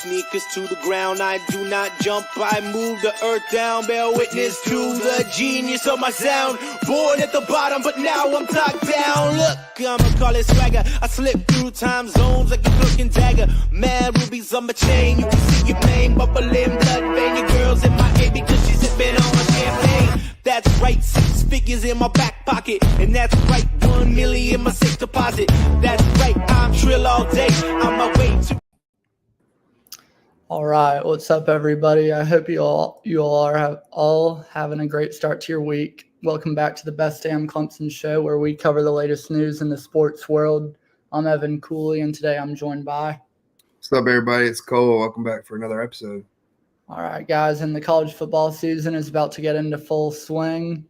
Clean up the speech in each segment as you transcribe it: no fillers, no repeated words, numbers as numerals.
sneakers to the ground. I do not jump, I move the earth down. Bear witness to the genius of my sound. Born at the bottom, but now I'm top down. Look, I'ma call it swagger. I slip through time zones like a cloak and dagger. Mad rubies on my chain, you can see your name. Bubbling blood vein, your girl's in my ear because she's sipping on champagne. That's right, 6 figures in my back pocket. And that's right, 1 million in my safe deposit. That's right, I'm trill all day. On my way to. All right, what's up, everybody? I hope you all are all having a great start to your week. Welcome back to the Best Damn Clemson show, where we cover the latest news in the sports world. I'm Evan Cooley, and today I'm joined by. What's up, everybody? It's Cole. Welcome back for another episode. All right, guys, and the college football season is about to get into full swing.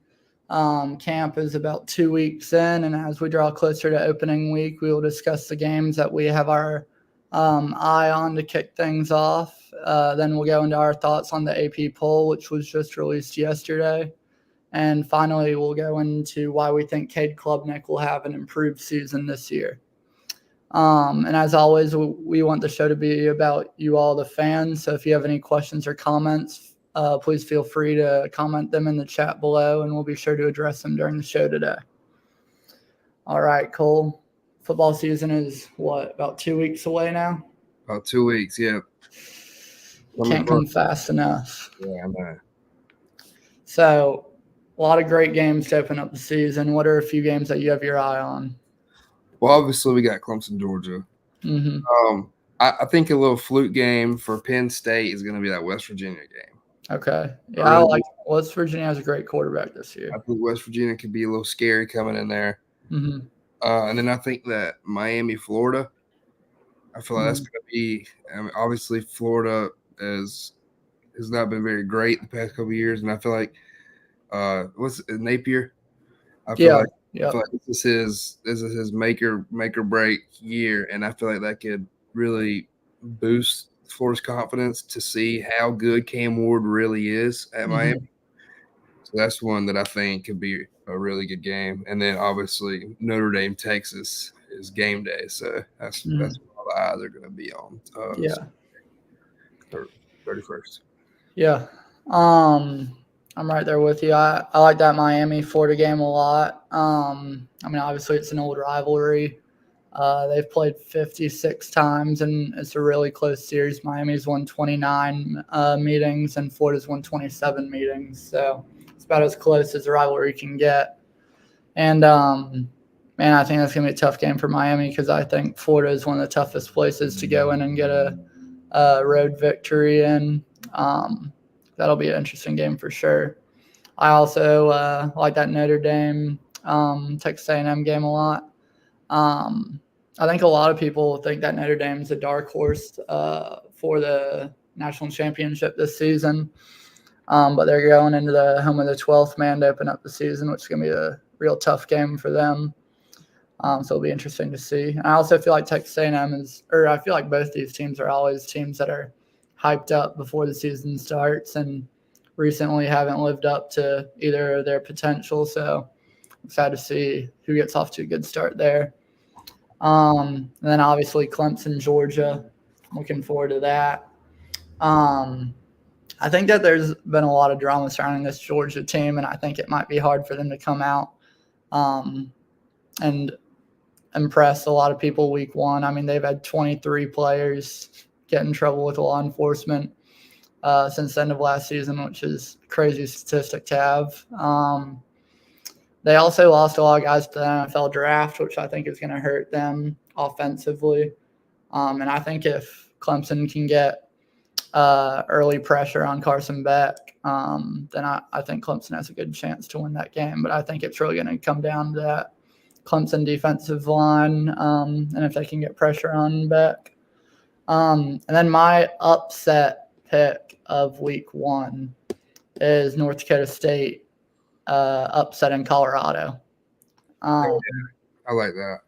Camp is about 2 weeks in, and as we draw closer to opening week, we will discuss the games that we have our eye on to kick things off. Then we'll go into our thoughts on the AP poll, which was just released yesterday. And finally, we'll go into why we think Cade Klubnik will have an improved season this year. And as always, we want the show to be about you all, the fans. So if you have any questions or comments, please feel free to comment them in the chat below, and we'll be sure to address them during the show today. All right, Cole. Football season is, about 2 weeks away now? About 2 weeks, yeah. Can't come fast enough. Yeah, I know. So, a lot of great games to open up the season. What are a few games that you have your eye on? Well, obviously, we got Clemson, Georgia. Mm-hmm. I think a little fluke game for Penn State is going to be that West Virginia game. Okay. Yeah, I like West Virginia has a great quarterback this year. I think West Virginia could be a little scary coming in there. Mm-hmm. And then I think that Miami, Florida, I feel like that's going to be obviously Florida has not been very great the past couple of years. And I feel like what's it, Napier? I feel like this is his make or break year. And I feel like that could really boost Florida's confidence to see how good Cam Ward really is at Miami. So that's one that I think could be a really good game. And then obviously Notre Dame, Texas is game day. So that's where all the eyes are going to be on. 31st. Yeah. I'm right there with you. I like that Miami Florida game a lot. Obviously it's an old rivalry. They've played 56 times, and it's a really close series. Miami's won 29 meetings, and Florida's won 27 meetings. So it's about as close as a rivalry can get. And, I think that's going to be a tough game for Miami because I think Florida is one of the toughest places to go in and get a road victory in. That'll be an interesting game for sure. I also like that Notre Dame Texas A&M game a lot. I think a lot of people think that Notre Dame is a dark horse for the national championship this season. But they're going into the home of the 12th man to open up the season, which is going to be a real tough game for them. So it'll be interesting to see. And I also feel like Texas A&M I feel like both these teams are always teams that are hyped up before the season starts and recently haven't lived up to either of their potential. So I'm excited to see who gets off to a good start there. And then obviously Clemson, Georgia, looking forward to that. I think that there's been a lot of drama surrounding this Georgia team, and I think it might be hard for them to come out and impress a lot of people week one. I mean, they've had 23 players get in trouble with law enforcement since the end of last season, which is a crazy statistic to have. They also lost a lot of guys to the NFL draft, which I think is going to hurt them offensively. And I think if Clemson can get early pressure on Carson Beck, then I think Clemson has a good chance to win that game. But I think it's really going to come down to that Clemson defensive line and if they can get pressure on Beck. And then my upset pick of week one is North Dakota State upset in Colorado. I like that.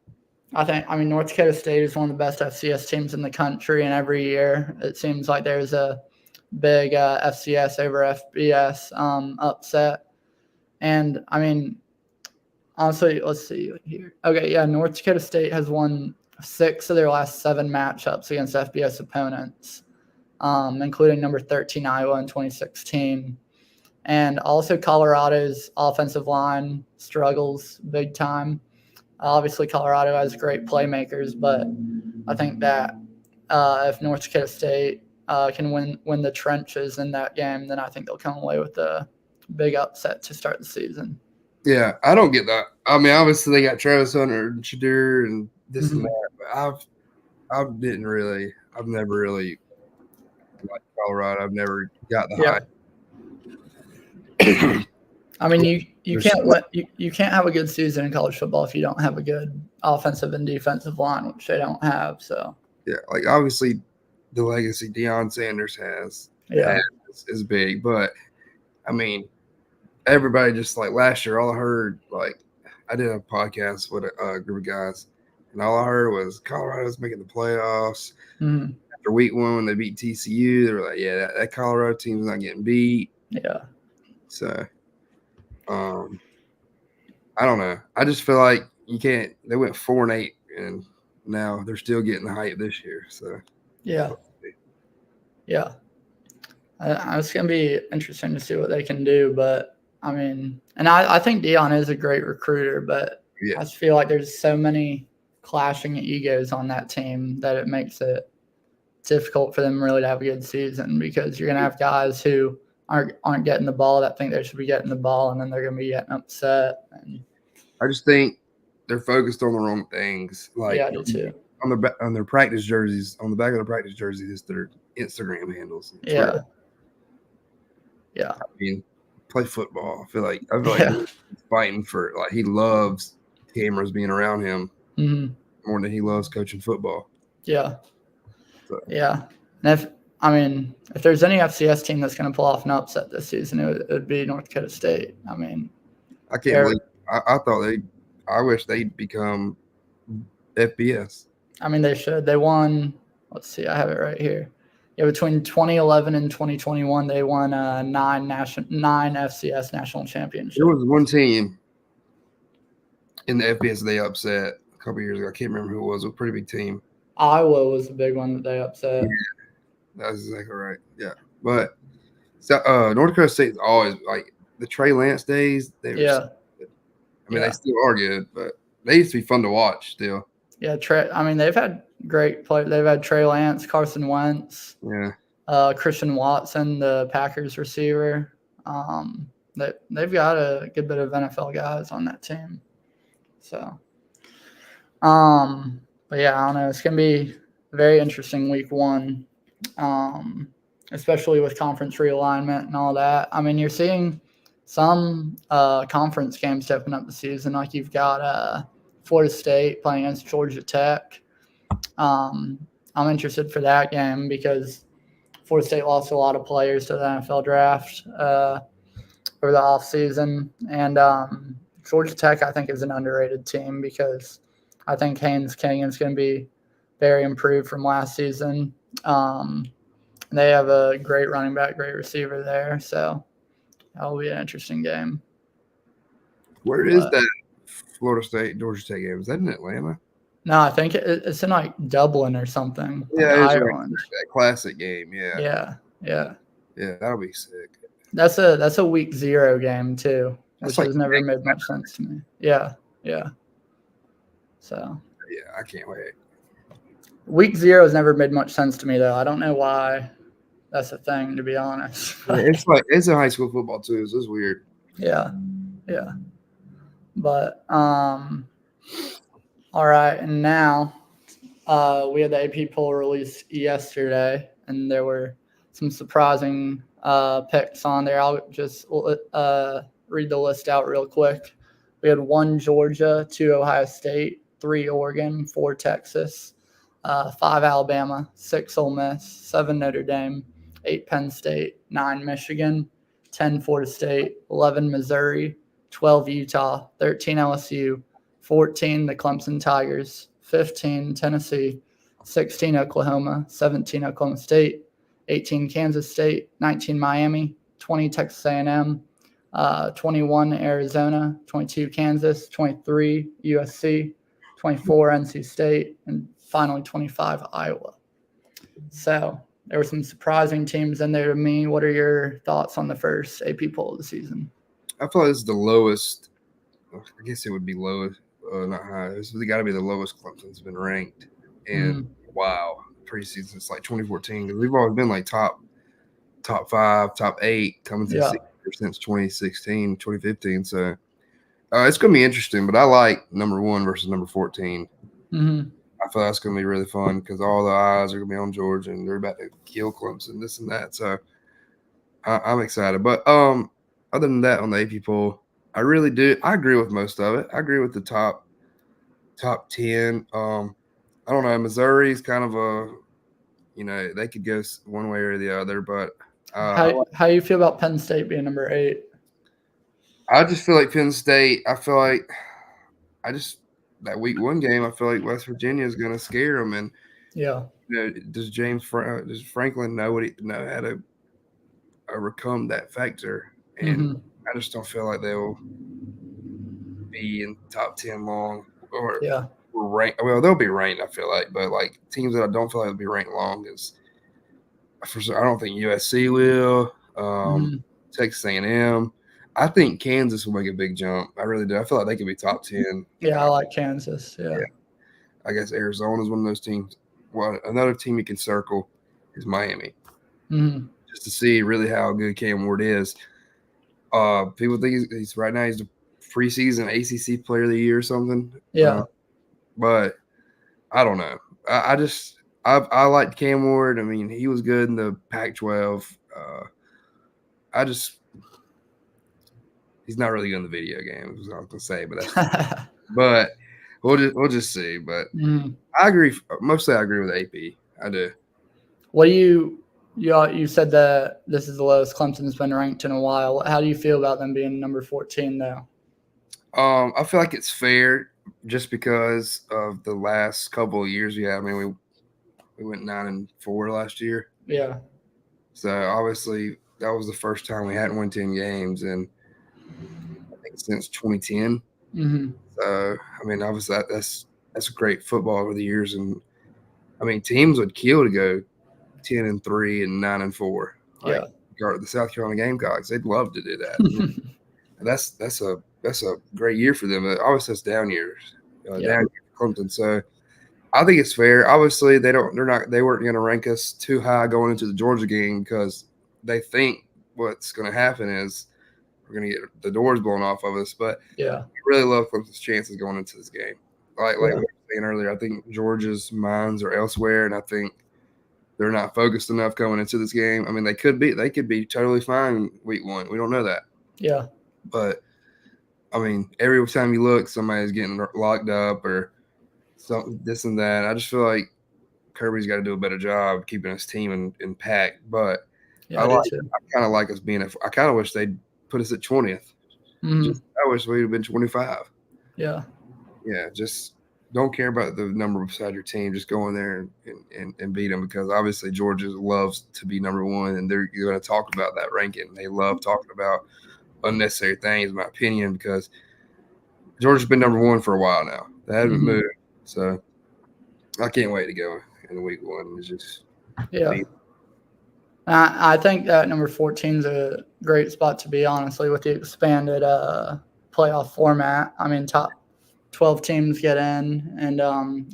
North Dakota State is one of the best FCS teams in the country, and every year it seems like there's a big FCS over FBS upset. And honestly, let's see here. Okay, yeah, North Dakota State has won 6 of their last 7 matchups against FBS opponents. including number 13 Iowa in 2016. And also Colorado's offensive line struggles big time. Obviously, Colorado has great playmakers, but I think that if North Dakota State can win the trenches in that game, then I think they'll come away with a big upset to start the season. Yeah, I don't get that. I mean, obviously they got Travis Hunter and Shadur and this and that, but I've never really liked Colorado. I've never got the hype. I mean, you can't have a good season in college football if you don't have a good offensive and defensive line, which they don't have. So yeah, like obviously the legacy Deion Sanders has is big, but I mean, everybody just like last year, all I heard, like I did a podcast with a group of guys, and all I heard was Colorado's making the playoffs. After week 1 when they beat TCU, they were like, yeah, that Colorado team's not getting beat. Yeah. So I don't know. I just feel like you can't. They went 4-8, and now they're still getting the hype this year. So yeah. It's gonna be interesting to see what they can do, but I mean, and I think Deion is a great recruiter, but I just feel like there's so many clashing egos on that team that it makes it difficult for them really to have a good season, because you're gonna have guys who aren't getting the ball that think they should be getting the ball, and then they're gonna be getting upset. And I just think they're focused on the wrong things. Like, yeah, I do too. On their practice jerseys, on the back of their practice jerseys, is their Instagram handles. Yeah. I mean, play football. I feel like he's fighting for, like, he loves cameras being around him more than he loves coaching football. Yeah. So. Yeah. And if there's any FCS team that's going to pull off an upset this season, it would be North Dakota State. I mean, I can't believe I wish they'd become FBS. I mean, they should. They won. Let's see. I have it right here. Yeah, between 2011 and 2021, they won 9 FCS national championships. There was one team in the FBS they upset a couple years ago. I can't remember who it was. It was a pretty big team. Iowa was the big one that they upset. Yeah, that's exactly right. Yeah, but North Dakota State's always like the Trey Lance days. They were they still are good, but they used to be fun to watch still. Yeah, they've had great players. They've had Trey Lance, Carson Wentz, Christian Watson, the Packers receiver. They've got a good bit of NFL guys on that team. So, but yeah, I don't know. It's gonna be a very interesting week 1, especially with conference realignment and all that. I mean, you're seeing some conference games stepping up the season. Like you've got Florida State playing against Georgia Tech. I'm interested for that game because Florida State lost a lot of players to the NFL draft over the offseason. And Georgia Tech, I think, is an underrated team because I think Haynes King is going to be very improved from last season. They have a great running back, great receiver there. So that'll be an interesting game. Where is that Florida State Georgia Tech game? Is that in Atlanta? No, I think it's in like Dublin or something. Yeah, it's Ireland. That classic game. Yeah, that'll be sick. That's a week 0 game too, which has never made much sense to me. Yeah. So. Yeah, I can't wait. Week 0 has never made much sense to me though. I don't know why that's a thing, to be honest. It's in high school football too. So it's weird. Yeah. But all right, and now we had the AP poll released yesterday, and there were some surprising picks on there. I'll just read the list out real quick. We had 1 Georgia, 2 Ohio State, 3 Oregon, 4 Texas, 5 Alabama, 6 Ole Miss, 7 Notre Dame, 8 Penn State, 9 Michigan, 10 Florida State, 11 Missouri, 12 Utah, 13 LSU, 14 the Clemson Tigers, 15 Tennessee, 16 Oklahoma, 17 Oklahoma State, 18 Kansas State, 19 Miami, 20 Texas A&M, 21 Arizona, 22 Kansas, 23 USC, 24 NC State, and finally 25 Iowa. So there were some surprising teams in there to me. What are your thoughts on the first AP poll of the season? I feel like this is the lowest. I guess it would be lowest, not high. This has got to be the lowest Clemson's been ranked in wow preseason since like 2014. Because we've always been like top 5, top 8 coming to the season since 2016, 2015. So it's going to be interesting. But I like number 1 versus number 14. I feel that's going to be really fun because all the eyes are going to be on Georgia and they're about to kill Clemson, this and that. So I'm excited. But other than that, on the AP poll, I really do. I agree with most of it. I agree with the top 10. I don't know. Missouri's kind of a, they could go one way or the other. But how do you feel about Penn State being number 8? I just feel like Penn State. I feel like that week 1 game, I feel like West Virginia is going to scare them. And does Franklin know how to overcome that factor? And I just don't feel like they'll be in top 10 long or ranked. Well, they'll be ranked, I feel like, but like teams that I don't feel like will be ranked long is for sure. I don't think USC will. Texas A&M. I think Kansas will make a big jump. I really do. I feel like they could be top 10. Yeah, I like Kansas. Yeah. I guess Arizona is one of those teams. Well, another team you can circle is Miami. Just to see really how good Cam Ward is. People think he's right now he's the preseason ACC Player of the Year or something. Yeah. But I don't know. I liked Cam Ward. I mean, he was good in the Pac-12. He's not really good in the video game, is what I was gonna say, but that's but we'll just see. But I agree. Mostly, I agree with AP. I do. What do you said that this is the lowest Clemson's been ranked in a while. How do you feel about them being number 14 though? I feel like it's fair just because of the last couple of years we had. I mean, we went 9-4 last year. Yeah. So obviously that was the first time we hadn't won 10 games and I think since 2010. So I mean, obviously that's a great football over the years, and I mean teams would kill to go 10-3 and 9-4. Like the South Carolina Gamecocks, they'd love to do that. And that's a great year for them. Obviously, that's down years, down year for Clemson. So I think it's fair. Obviously, they weren't going to rank us too high going into the Georgia game because they think what's going to happen is we're going to get the doors blown off of us. But I really love Clemson's chances going into this game. Like we were saying earlier, I think Georgia's minds are elsewhere, and I think they're not focused enough going into this game. I mean, they could be totally fine week 1. We don't know that. Yeah. But I mean, every time you look, somebody's getting locked up or something, this and that. I just feel like Kirby's got to do a better job keeping his team in pack. But I kind of like us being I kind of wish they'd put us at 20th. I wish we'd have been 25. Yeah. Yeah. Just don't care about the number beside your team. Just go in there and beat them because obviously Georgia loves to be number 1 and they're going to talk about that ranking. They love talking about unnecessary things, in my opinion, because Georgia's been number 1 for a while now. They haven't moved. So I can't wait to go in week 1. It's just I think that number 14 is a great spot to be, honestly, with the expanded playoff format. I mean, top 12 teams get in, and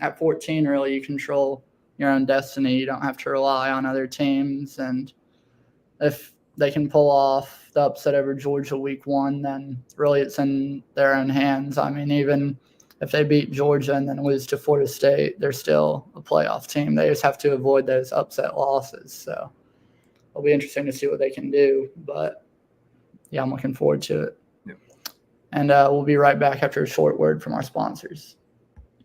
at 14, really, you control your own destiny. You don't have to rely on other teams, and if they can pull off the upset over Georgia week 1, then really it's in their own hands. I mean, even if they beat Georgia and then lose to Florida State, they're still a playoff team. They just have to avoid those upset losses. So it'll be interesting to see what they can do. But, yeah, I'm looking forward to it. Yeah. And we'll be right back after a short word from our sponsors.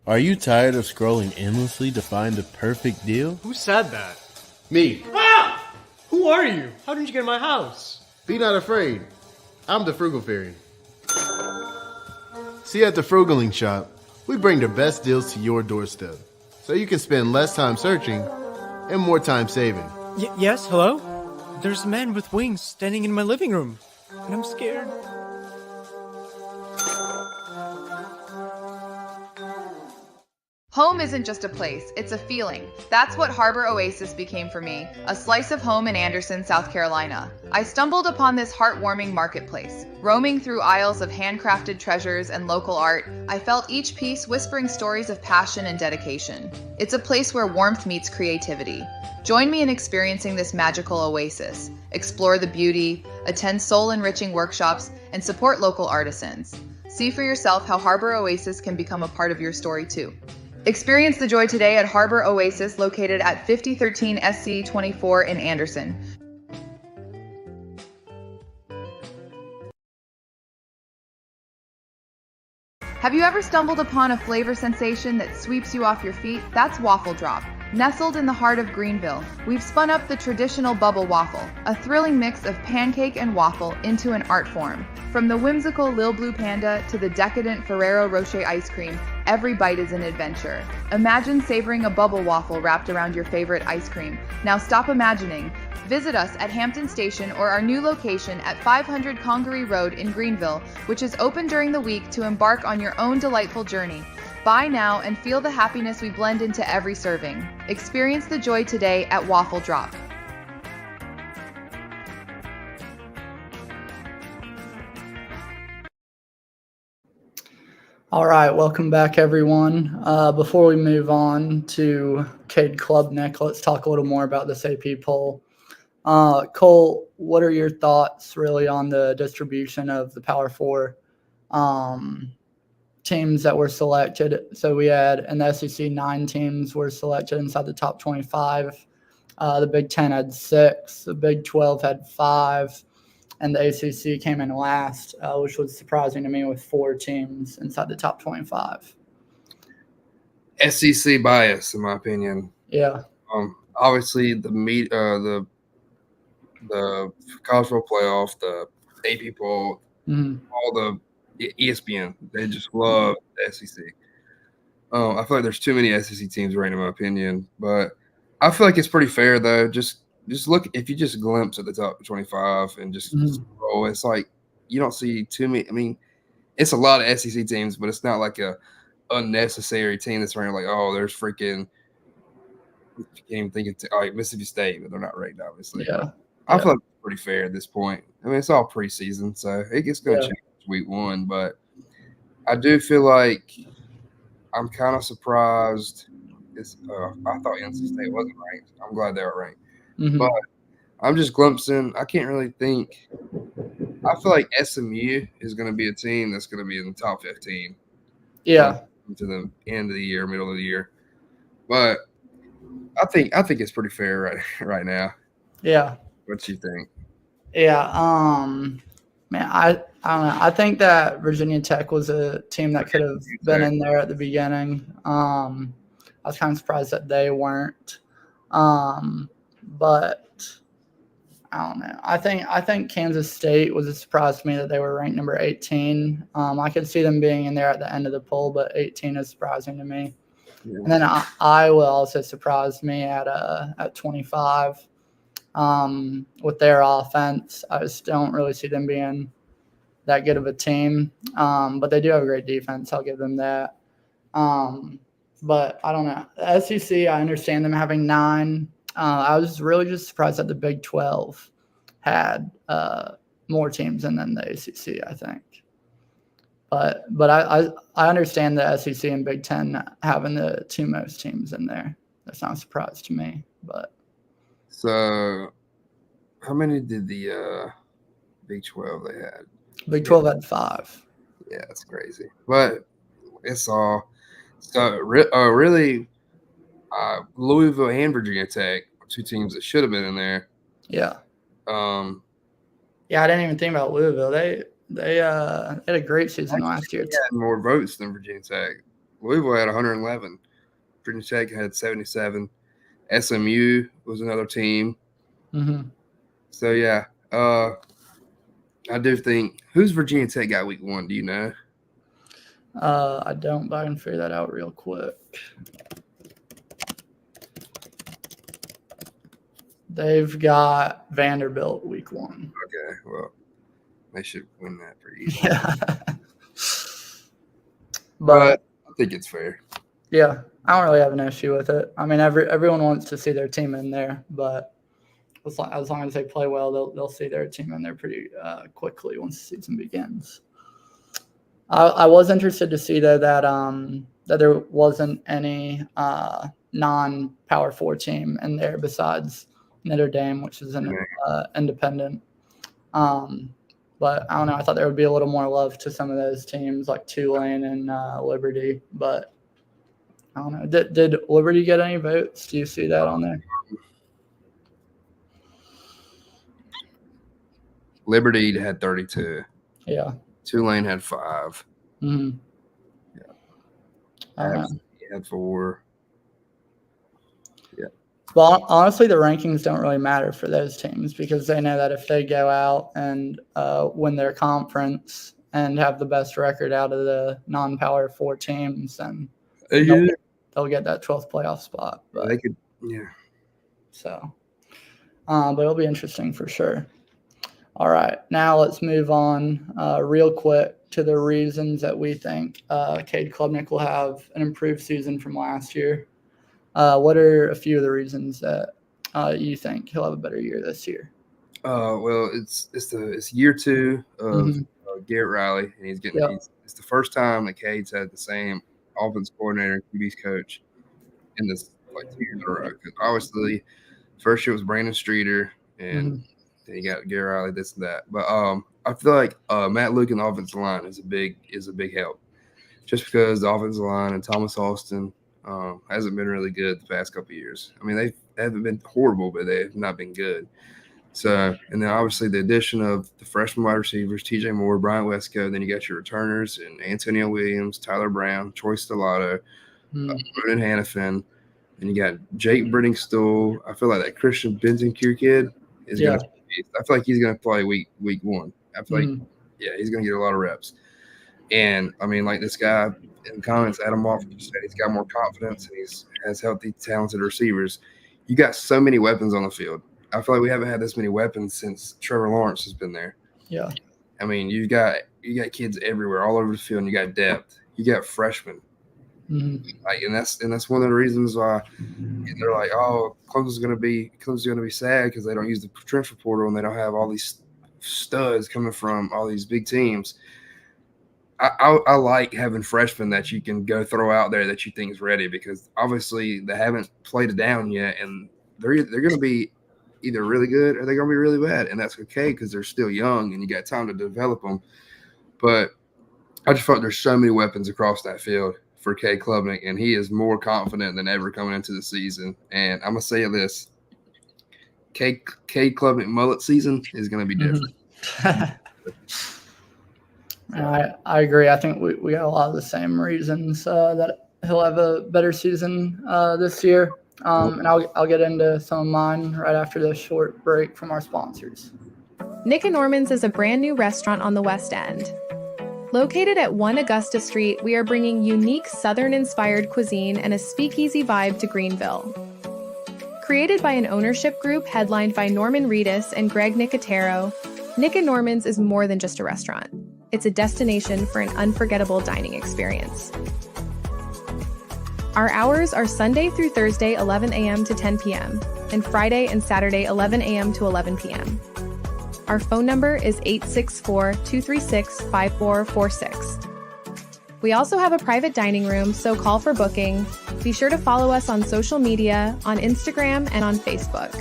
Are you tired of scrolling endlessly to find the perfect deal? Who said that? Me. Ah! Who are you? How did you get in my house? Be not afraid. I'm the Frugal Fairy. See, at the Frugaling Shop, we bring the best deals to your doorstep, so you can spend less time searching and more time saving. Yes, hello? There's a man with wings standing in my living room, and I'm scared. Home isn't just a place, it's a feeling. That's what Harbor Oasis became for me, a slice of home in Anderson, South Carolina. I stumbled upon this heartwarming marketplace. Roaming through aisles of handcrafted treasures and local art, I felt each piece whispering stories of passion and dedication. It's a place where warmth meets creativity. Join me in experiencing this magical oasis. Explore the beauty, attend soul-enriching workshops, and support local artisans. See for yourself how Harbor Oasis can become a part of your story too. Experience the joy today at Harbor Oasis, located at 5013 SC 24 in Anderson. Have you ever stumbled upon a flavor sensation that sweeps you off your feet? That's Waffle Drop. Nestled in the heart of Greenville, we've spun up the traditional bubble waffle, a thrilling mix of pancake and waffle into an art form. From the whimsical Lil Blue Panda to the decadent Ferrero Rocher ice cream, every bite is an adventure. Imagine savoring a bubble waffle wrapped around your favorite ice cream. Now stop imagining. Visit us at Hampton Station or our new location at 500 Congaree Road in Greenville, which is open during the week to embark on your own delightful journey. Buy now and feel the happiness we blend into every serving. Experience the joy today at Waffle Drop. All right, welcome back, everyone. Before we move on to Cade Klubnik, let's talk a little more about this AP poll. Cole, what are your thoughts really on the distribution of the Power Four teams that were selected? So we had in the SEC 9 teams were selected inside the top 25. The Big Ten had 6. The Big 12 had 5. And the ACC came in last, which was surprising to me, with 4 teams inside the top 25. SEC bias, in my opinion. Yeah. Obviously, the college football playoff, the AP poll, all the ESPN, they just love the SEC. I feel like there's too many SEC teams right now, in my opinion, but I feel like it's pretty fair though. Just look, if you just glimpse at the top 25 and just scroll, it's like you don't see too many. I mean, it's a lot of SEC teams, but it's not like a unnecessary team that's running like, oh, there's freaking. You can't even think of like Mississippi State, but they're not ranked, obviously. Yeah. I feel like it's pretty fair at this point. I mean, it's all preseason, so it's going to change week 1. But I do feel like I'm kind of surprised. I thought NC State wasn't ranked. I'm glad they were ranked. But I'm just glimpsing. I can't really think. I feel like SMU is going to be a team that's going to be in the top 15. Yeah. To the end of the year, middle of the year. But I think it's pretty fair right now. Yeah. What you think? Yeah. Man, I don't know. I think that Virginia Tech was a team that could have been in there at the beginning. I was kind of surprised that they weren't. But I don't know. I think Kansas State was a surprise to me that they were ranked number 18. I could see them being in there at the end of the poll, but 18 is surprising to me. Yeah. And then Iowa also surprised me at 25. With their offense, I just don't really see them being that good of a team. But they do have a great defense. I'll give them that. But I don't know. The SEC, I understand them having 9. I was really just surprised that the Big 12 had more teams than the ACC, I think. But I understand the SEC and Big 10 having the 2 most teams in there. That's not a surprise to me. But so, how many did the Big 12 they had? Big 12 had 5. Yeah, that's crazy. But it's all really Louisville and Virginia Tech, 2 teams that should have been in there. Yeah. Yeah, I didn't even think about Louisville. They had a great season last year. They had more votes than Virginia Tech. Louisville had 111. Virginia Tech had 77. SMU was another team. So yeah, I do think. Who's Virginia Tech got week 1? Do you know? I don't, but I can figure that out real quick. They've got Vanderbilt week 1. Okay, well, they should win that pretty easily. Yeah. But I think it's fair. Yeah, I don't really have an issue with it. I mean, everyone wants to see their team in there, but as long as they play well, they'll see their team in there pretty quickly once the season begins. I was interested to see though that there wasn't any non-Power 4 team in there besides Notre Dame, which is an independent. But I don't know. I thought there would be a little more love to some of those teams like Tulane and Liberty. But I don't know. Did Liberty get any votes? Do you see that on there? Liberty had 32. Yeah. Tulane had 5. Mm-hmm. Yeah. Had 4. Well, honestly, the rankings don't really matter for those teams because they know that if they go out and win their conference and have the best record out of the non-Power 4 teams, then they'll get that 12th playoff spot. But, they could, yeah. So, but it'll be interesting for sure. All right, now let's move on real quick to the reasons that we think Cade Klubnik will have an improved season from last year. What are a few of the reasons that you think he'll have a better year this year? Well, it's year 2 of Garrett Riley, and it's the first time that Cade's had the same offense coordinator and QB's coach in this 2 years in a row. Obviously, first year was Brandon Streeter, and then you got Garrett Riley, this and that. But I feel like Matt Luke in the offensive line is a big help, just because the offensive line and Thomas Austin hasn't been really good the past couple of years. I mean, they haven't been horrible, but they have not been good. So, and then obviously the addition of the freshman wide receivers, TJ Moore, Bryant Westco, then you got your returners and Antonio Williams, Tyler Brown, Troy Stellato, Ronan Hannafin, and you got Jake Brittingstool. I feel like that Christian Bentancur kid is going to – I feel like he's going to play week 1. I feel like, he's going to get a lot of reps. And, I mean, like this guy – in the comments, Adam Wofford said he's got more confidence and he has healthy, talented receivers. You got so many weapons on the field. I feel like we haven't had this many weapons since Trevor Lawrence has been there. Yeah. I mean, you got kids everywhere, all over the field, and you got depth. You got freshmen. Like, and that's one of the reasons why they're like, oh, Clemson's gonna be sad because they don't use the transfer portal and they don't have all these studs coming from all these big teams. I like having freshmen that you can go throw out there that you think is ready, because obviously they haven't played it down yet, and they're going to be either really good or they're going to be really bad, and that's okay because they're still young and you got time to develop them. But I just felt there's so many weapons across that field for Cade Klubnik, and he is more confident than ever coming into the season. And I'm going to say this, Cade Klubnik mullet season is going to be different. I agree. I think we got a lot of the same reasons that he'll have a better season this year. And I'll get into some of mine right after this short break from our sponsors. Nick and Norman's is a brand new restaurant on the West End. Located at 1 Augusta Street, we are bringing unique Southern-inspired cuisine and a speakeasy vibe to Greenville. Created by an ownership group headlined by Norman Reedus and Greg Nicotero, Nick and Norman's is more than just a restaurant. It's a destination for an unforgettable dining experience. Our hours are Sunday through Thursday, 11 a.m. to 10 p.m., and Friday and Saturday, 11 a.m. to 11 p.m. Our phone number is 864-236-5446. We also have a private dining room, so call for booking. Be sure to follow us on social media, on Instagram and on Facebook.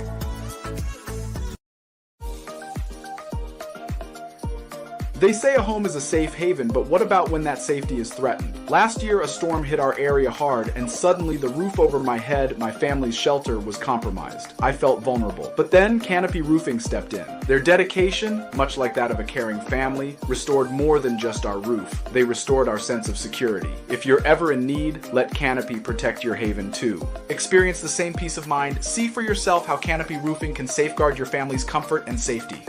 They say a home is a safe haven, but what about when that safety is threatened? Last year, a storm hit our area hard, and suddenly the roof over my head, my family's shelter, was compromised. I felt vulnerable. But then Canopy Roofing stepped in. Their dedication, much like that of a caring family, restored more than just our roof. They restored our sense of security. If you're ever in need, let Canopy protect your haven too. Experience the same peace of mind. See for yourself how Canopy Roofing can safeguard your family's comfort and safety.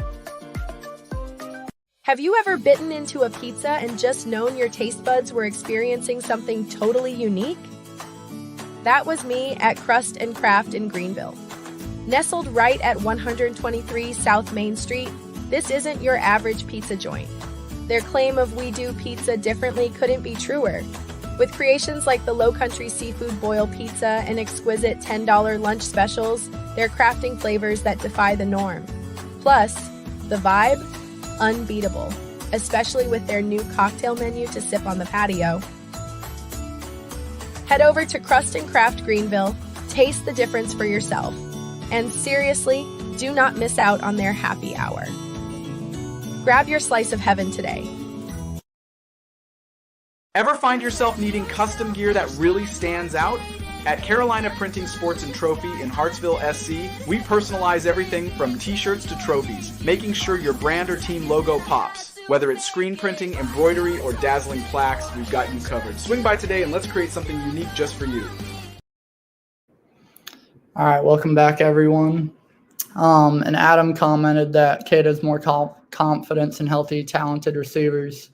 Have you ever bitten into a pizza and just known your taste buds were experiencing something totally unique? That was me at Crust and Craft in Greenville. Nestled right at 123 South Main Street, this isn't your average pizza joint. Their claim of "we do pizza differently" couldn't be truer. With creations like the Low Country Seafood Boil Pizza and exquisite $10 lunch specials, they're crafting flavors that defy the norm. Plus, the vibe? Unbeatable, especially with their new cocktail menu to sip on the patio. Head over to Crust and Craft Greenville, taste the difference for yourself. And seriously, do not miss out on their happy hour. Grab your slice of heaven today. Ever find yourself needing custom gear that really stands out? At Carolina Printing Sports and Trophy in Hartsville, SC, we personalize everything from t-shirts to trophies, making sure your brand or team logo pops. Whether it's screen printing, embroidery, or dazzling plaques, we've got you covered. Swing by today and let's create something unique just for you. All right, welcome back, everyone. And Adam commented that Cade has more confidence in healthy, talented receivers.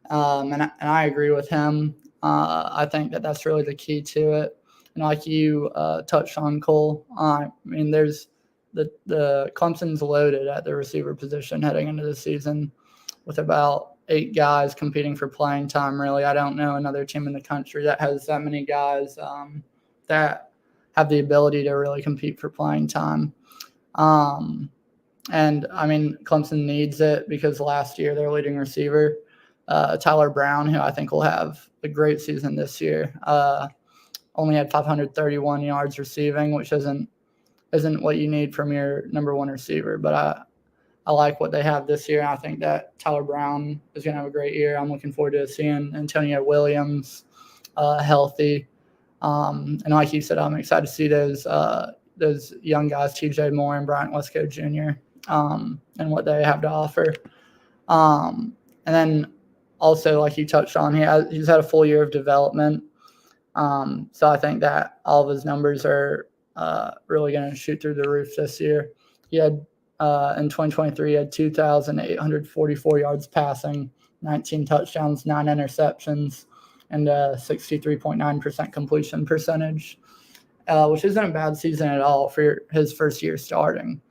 And I agree with him. I think that's really the key to it. And like you touched on, Cole, I mean, there's the Clemson's loaded at the receiver position heading into the season with about 8 guys competing for playing time, really. I don't know another team in the country that has that many guys that have the ability to really compete for playing time. And, I mean, Clemson needs it because last year their leading receiver, Tyler Brown, who I think will have a great season this year, only had 531 yards receiving, which isn't what you need from your number one receiver. But I like what they have this year. I think that Tyler Brown is going to have a great year. I'm looking forward to seeing Antonio Williams healthy. And like you said, I'm excited to see those young guys, TJ Moore and Bryant Wesco Jr., and what they have to offer. And then also, like you touched on, he's had a full year of development. So I think that all of his numbers are really going to shoot through the roof this year. He had in 2023, he had 2,844 yards passing, 19 touchdowns, 9 interceptions, and a 63.9% completion percentage, which isn't a bad season at all for his first year starting.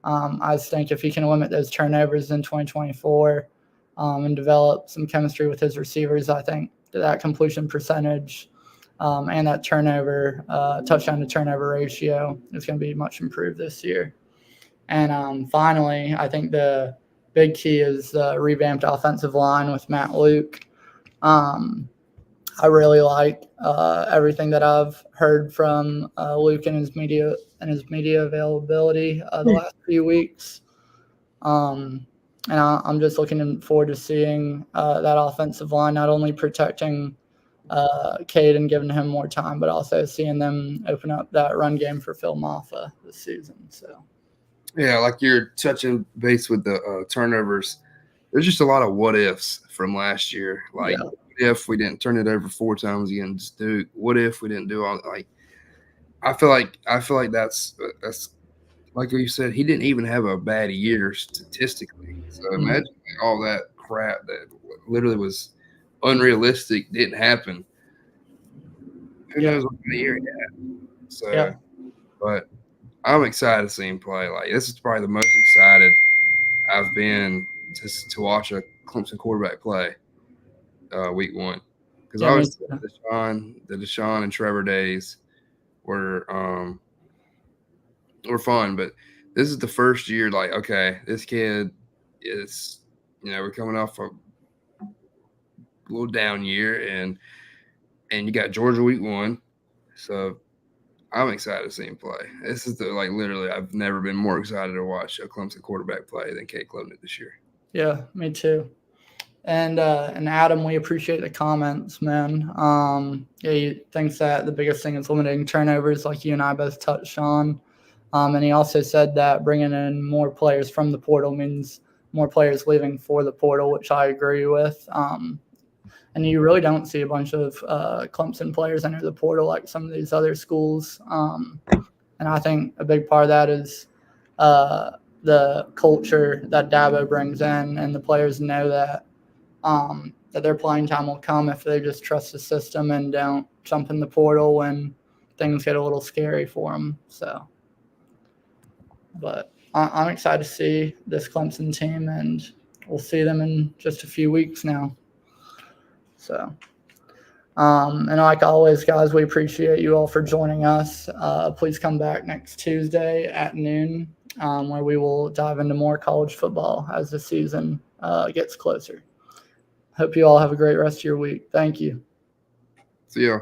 I just think if he can limit those turnovers in 2024 and develop some chemistry with his receivers, I think that completion percentage and that touchdown to turnover ratio is going to be much improved this year. And finally, I think the big key is the revamped offensive line with Matt Luke. I really like everything that I've heard from Luke and his media availability the last few weeks. And I'm just looking forward to seeing that offensive line not only protecting Cade and giving him more time, but also seeing them open up that run game for Phil Maffa this season. So. Yeah, like you're touching base with the turnovers. There's just a lot of what ifs from last year. Like, what if we didn't turn it over 4 times against Duke? What if we didn't do all like? I feel like that's like you said. He didn't even have a bad year statistically. So imagine all that crap that literally was unrealistic didn't happen. Who knows what kind of year he had? So, but I'm excited to see him play. Like, this is probably the most excited I've been to watch a Clemson quarterback play week 1. Because obviously the Deshaun and Trevor days were fun, but this is the first year. Like, okay, this kid is, we're coming off a little down year, and you got Georgia week 1, so I'm excited to see him play. This is literally, I've never been more excited to watch a Clemson quarterback play than Cade Klubnik this year. Yeah, me too. And Adam, we appreciate the comments, man. He thinks that the biggest thing is limiting turnovers, like you and I both touched on. And he also said that bringing in more players from the portal means more players leaving for the portal, which I agree with. And you really don't see a bunch of Clemson players enter the portal like some of these other schools. And I think a big part of that is the culture that Dabo brings in, and the players know that their playing time will come if they just trust the system and don't jump in the portal when things get a little scary for them. So, but I'm excited to see this Clemson team, and we'll see them in just a few weeks now. So, And like always, guys, we appreciate you all for joining us. Please come back next Tuesday at noon, where we will dive into more college football as the season gets closer. Hope you all have a great rest of your week. Thank you. See ya.